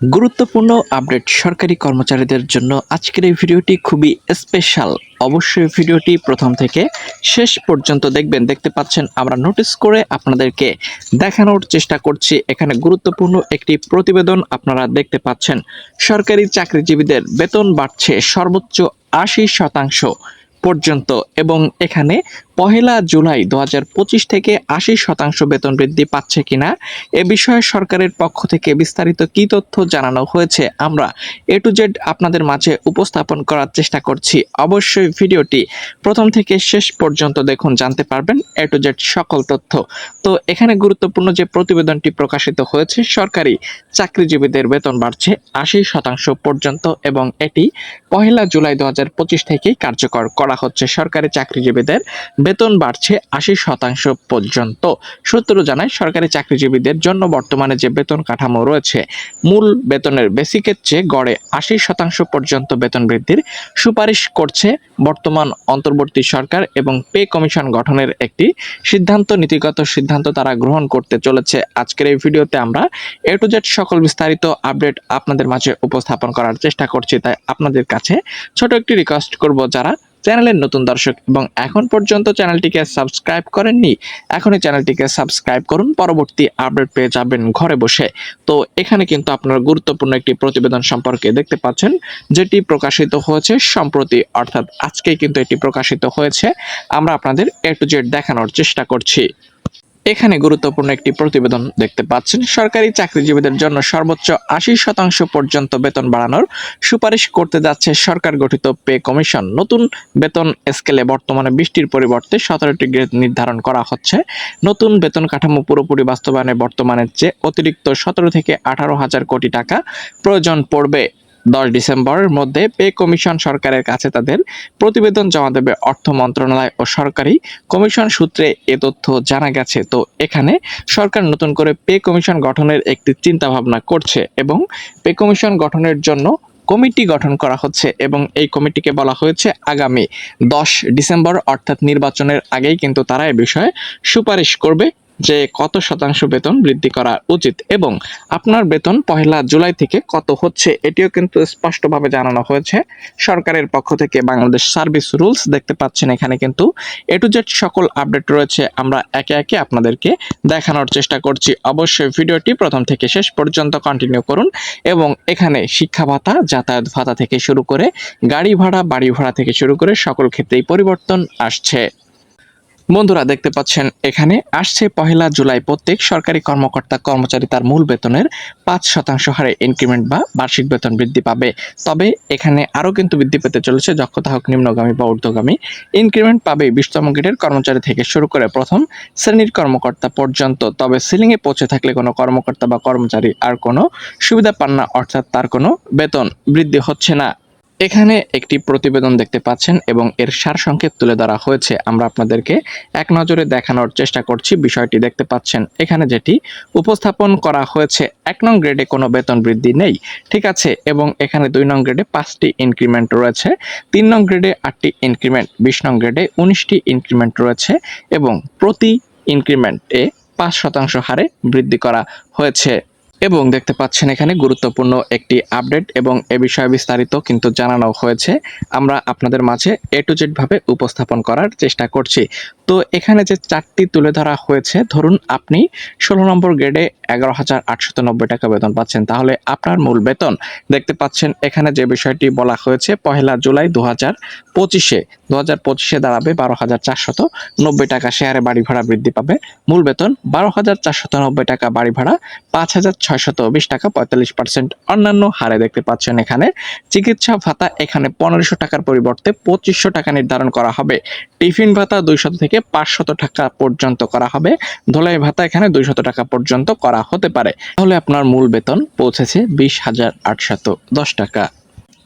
গুরুত্বপূর্ণ আপডেট সরকারি কর্মচারীদের জন্য আজকের এই ভিডিওটি খুবই স্পেশাল। অবশ্যই ভিডিওটি প্রথম থেকে শেষ পর্যন্ত দেখবেন। দেখতে পাচ্ছেন আমরা নোটিস করে আপনাদেরকে দেখানোর চেষ্টা করছি। এখানে গুরুত্বপূর্ণ একটি প্রতিবেদন আপনারা দেখতে পাচ্ছেন। সরকারি চাকরিজীবীদের বেতন বাড়ছে সর্বোচ্চ ৮০% পর্যন্ত এবং এখানে পহেলা জুলাই ২০২৫ থেকে ৮০% বেতন বৃদ্ধি পাচ্ছে কিনা এ বিষয়ে সরকারের পক্ষ থেকে বিস্তারিত কি তথ্য জানানো হয়েছে আমরা এ টু জেড আপনাদের মাঝে উপস্থাপন করার চেষ্টা করছি। অবশ্যই ভিডিওটি প্রথম থেকে শেষ পর্যন্ত দেখুন, জানতে পারবেন এ টু জেড সকল তথ্য। তো এখানে গুরুত্বপূর্ণ যে প্রতিবেদনটি প্রকাশিত হয়েছে, সরকারি চাকরিজীবীদের বেতন বাড়ছে ৮০% পর্যন্ত এবং এটি পহেলা জুলাই ২০২৫ থেকেই কার্যকর করা হচ্ছে। সরকারি চাকরিজীবীদের বেতন বাড়ছে ৮০% পর্যন্ত। সূত্র জানায় সরকারি চাকরিজীবীদের জন্য বর্তমানে যে বেতন কাঠামো রয়েছে, মূল বেতনের বেসিকের চেয়ে গড়ে ৮০% পর্যন্ত বেতন বৃদ্ধির সুপারিশ করছে বর্তমান অন্তর্বর্তী সরকার এবং পে কমিশন গঠনের একটি নীতিগত সিদ্ধান্ত তারা গ্রহণ করতে চলেছে। আজকের এই ভিডিওতে আমরা এ টু জেড সকল বিস্তারিত আপডেট আপনাদের মাঝে উপস্থাপন করার চেষ্টা করছি। তাই আপনাদের কাছে ছোট একটি রিকোয়েস্ট করব, যারা চ্যানেলের নতুন দর্শক এবং এখন পর্যন্ত চ্যানেলটিকে সাবস্ক্রাইব করেননি, এখনই চ্যানেলটিকে সাবস্ক্রাইব করুন, পরবর্তী আপডেট পেয়ে যাবেন ঘরে বসে। তো এখানে কিন্তু আপনারা গুরুত্বপূর্ণ একটি প্রতিবেদন সম্পর্কে দেখতে পাচ্ছেন, যেটি প্রকাশিত হয়েছে সম্প্রতি, অর্থাৎ আজকেই কিন্তু এটি প্রকাশিত হয়েছে। আমরা আপনাদের এ টু জেড দেখানোর চেষ্টা করছি। এখানে গুরুত্বপূর্ণ একটি প্রতিবেদন দেখতে পাচ্ছেন। সরকারি চাকরিজীবীদের জন্য সর্বোচ্চ ৮০% পর্যন্ত বেতন বাড়ানোর সুপারিশ করতে যাচ্ছে সরকার গঠিত পে কমিশন। নতুন বেতন স্কেলে বর্তমানে ২০টির পরিবর্তে ১৭টি গ্রেড নির্ধারণ করা হচ্ছে। নতুন বেতন কাঠামো পুরোপুরি বাস্তবায়নে বর্তমানের চেয়ে অতিরিক্ত ১৭ থেকে ১৮,০০০ কোটি টাকা প্রয়োজন পড়বে। ১০ ডিসেম্বরের মধ্যে পে কমিশন সরকারের কাছে তাদের প্রতিবেদন জমা দেবে অর্থ মন্ত্রণালয় ও সরকারি কমিশন সূত্রে এ তথ্য জানা গেছে। তো এখানে সরকার নতুন করে পে কমিশন গঠনের একটি চিন্তা ভাবনা করছে এবং পে কমিশন গঠনের জন্য কমিটি গঠন করা হচ্ছে এবং এই কমিটিকে বলা হয়েছে আগামী ১০ ডিসেম্বর অর্থাৎ নির্বাচনের আগেই কিন্তু তারা এ বিষয়ে সুপারিশ করবে যে কত শতাংশ বেতন বৃদ্ধি করা উচিত এবং আপনার বেতন পহেলা জুলাই থেকে কত হচ্ছে এটিও কিন্তু স্পষ্টভাবে জানানো হয়েছে সরকারের পক্ষ থেকে। বাংলাদেশ সার্ভিস রুলস দেখতে পাচ্ছেন, এখানে কিন্তু এ টু জেড সকল আপডেট রয়েছে। আমরা একে একে আপনাদেরকে দেখানোর চেষ্টা করছি। অবশ্যই ভিডিওটি প্রথম থেকে শেষ পর্যন্ত কন্টিনিউ করুন এবং এখানে শিক্ষা ভাতা, যাতায়াত ভাতা থেকে শুরু করে গাড়ি ভাড়া, বাড়ি ভাড়া থেকে শুরু করে সকল ক্ষেত্রেই পরিবর্তন আসছে। বন্ধুরা দেখতে পাচ্ছেন এখানে আসছে পহেলা জুলাই প্রত্যেক সরকারি কর্মকর্তা কর্মচারী তার মূল বেতনের ৫% হারে ইনক্রিমেন্ট বা বার্ষিক বেতন বৃদ্ধি পাবে। তবে এখানে আরও কিন্তু বৃদ্ধি পেতে চলেছে, দক্ষতা হোক নিম্নগামী বা ঊর্ধ্বগামী। ইনক্রিমেন্ট পাবে ২০তম গ্রেডের কর্মচারী থেকে শুরু করে প্রথম শ্রেণীর কর্মকর্তা পর্যন্ত। তবে সিলিংয়ে পৌঁছে থাকলে কোনো কর্মকর্তা বা কর্মচারী আর কোনো সুবিধা পান না, অর্থাৎ তার কোনো বেতন বৃদ্ধি হচ্ছে না। এখানে একটি প্রতিবেদন দেখতে পাচ্ছেন এবং এর সারসংক্ষেপ তুলে ধরা হয়েছে। আমরা আপনাদেরকে এক নজরে দেখানোর চেষ্টা করছি। বিষয়টি দেখতে পাচ্ছেন এখানে যেটি উপস্থাপন করা হয়েছে, ১ নং গ্রেডে কোনো বেতন বৃদ্ধি নেই, ঠিক আছে, এবং এখানে ২ নং গ্রেডে ৫টি ইনক্রিমেন্ট রয়েছে, ৩ নং গ্রেডে ৮টি ইনক্রিমেন্ট, ২০ নং গ্রেডে ১৯টি ইনক্রিমেন্ট রয়েছে এবং প্রতি ইনক্রিমেন্টে ৫% হারে বৃদ্ধি করা হয়েছে। এবং দেখতে পাচ্ছেন এখানে গুরুত্বপূর্ণ একটি আপডেট এবং এ বিষয়ে বিস্তারিত কিন্তু জানানো হয়েছে। আমরা আপনাদের মাঝে এ টু জেড ভাবে উপস্থাপন করার চেষ্টা করছি। তো এখানে যে চারটি তুলে ধরা হয়েছে, ধরুন আপনি ১৬ নম্বর গ্রেডে ১১,৮৯০ টাকা বেতন পাচ্ছেন, তাহলে আপনার মূল বেতন দেখতে পাচ্ছেন এখানে যে বিষয়টি বলা হয়েছে পহেলা জুলাই ২০২৫ দাঁড়াবে ১২,৪৯০ টাকা। শেয়ারে বাড়ি ভাড়া বৃদ্ধি পাবে, মূল বেতন ১২,৪৯০ টাকা, বাড়ি ভাড়া ৫,৬২০ টাকা ৪৫%। অন্যান্য হারে দেখতে পাচ্ছেন এখানে চিকিৎসা ভাতা এখানে ১৫০০ টাকার পরিবর্তে ২৫০০ টাকা নির্ধারণ করা হবে। টিফিন ভাতা ২০০ থেকে ৫০০ টাকা পর্যন্ত করা হবে। ধোলাই ভাতা এখানে ২০০ টাকা পর্যন্ত করা হতে পারে। তাহলে আপনার মূল বেতন পৌঁছেছে ২০,৮১০ টাকা।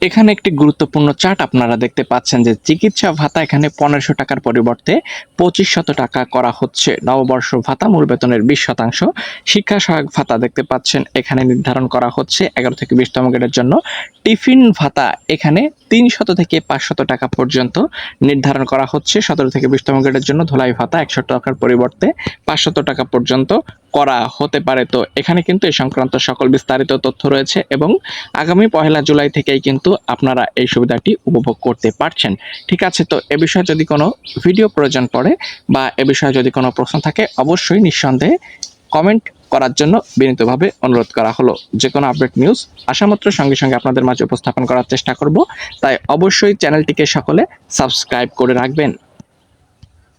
এখানে একটি গুরুত্বপূর্ণ চার্ট আপনারা দেখতে পাচ্ছেন যে চিকিৎসা ভাতা এখানে ১৫০০ টাকার পরিবর্তে ২৫০০ টাকা করা হচ্ছে। নববর্ষ ভাতা মূল বেতনের ২০%। শিক্ষা সহায়ক ভাতা দেখতে পাচ্ছেন এখানে নির্ধারণ করা হচ্ছে ১১ থেকে ২০তম গ্রেডের জন্য। টিফিন ভাতা এখানে ৩০০ থেকে ৫০০ টাকা পর্যন্ত নির্ধারণ করা হচ্ছে ১৭ থেকে ২০তম গ্রেডের জন্য। ধোলাই ভাতা ১০০ টাকার পরিবর্তে ৫০০ টাকা পর্যন্ত করা হতে পারে। তো এখানে কিন্তু এই সংক্রান্ত সকল বিস্তারিত তথ্য রয়েছে এবং আগামী 1 জুলাই থেকেই কিন্তু আপনারা এই সুবিধাটি উপভোগ করতে পারছেন। ঠিক আছে, তো এ বিষয়ে যদি কোনো ভিডিও প্রয়োজন পড়ে বা এ বিষয়ে যদি কোনো প্রশ্ন থাকে অবশ্যই নিঃসন্দেহে কমেন্ট করার জন্য বিনীতভাবে অনুরোধ করা হলো। যে কোনো আপডেট নিউজ আসামাত্র সঙ্গে সঙ্গে আপনাদের মাঝে উপস্থাপন করার চেষ্টা করব, তাই অবশ্যই চ্যানেলটিকে সকলে সাবস্ক্রাইব করে রাখবেন।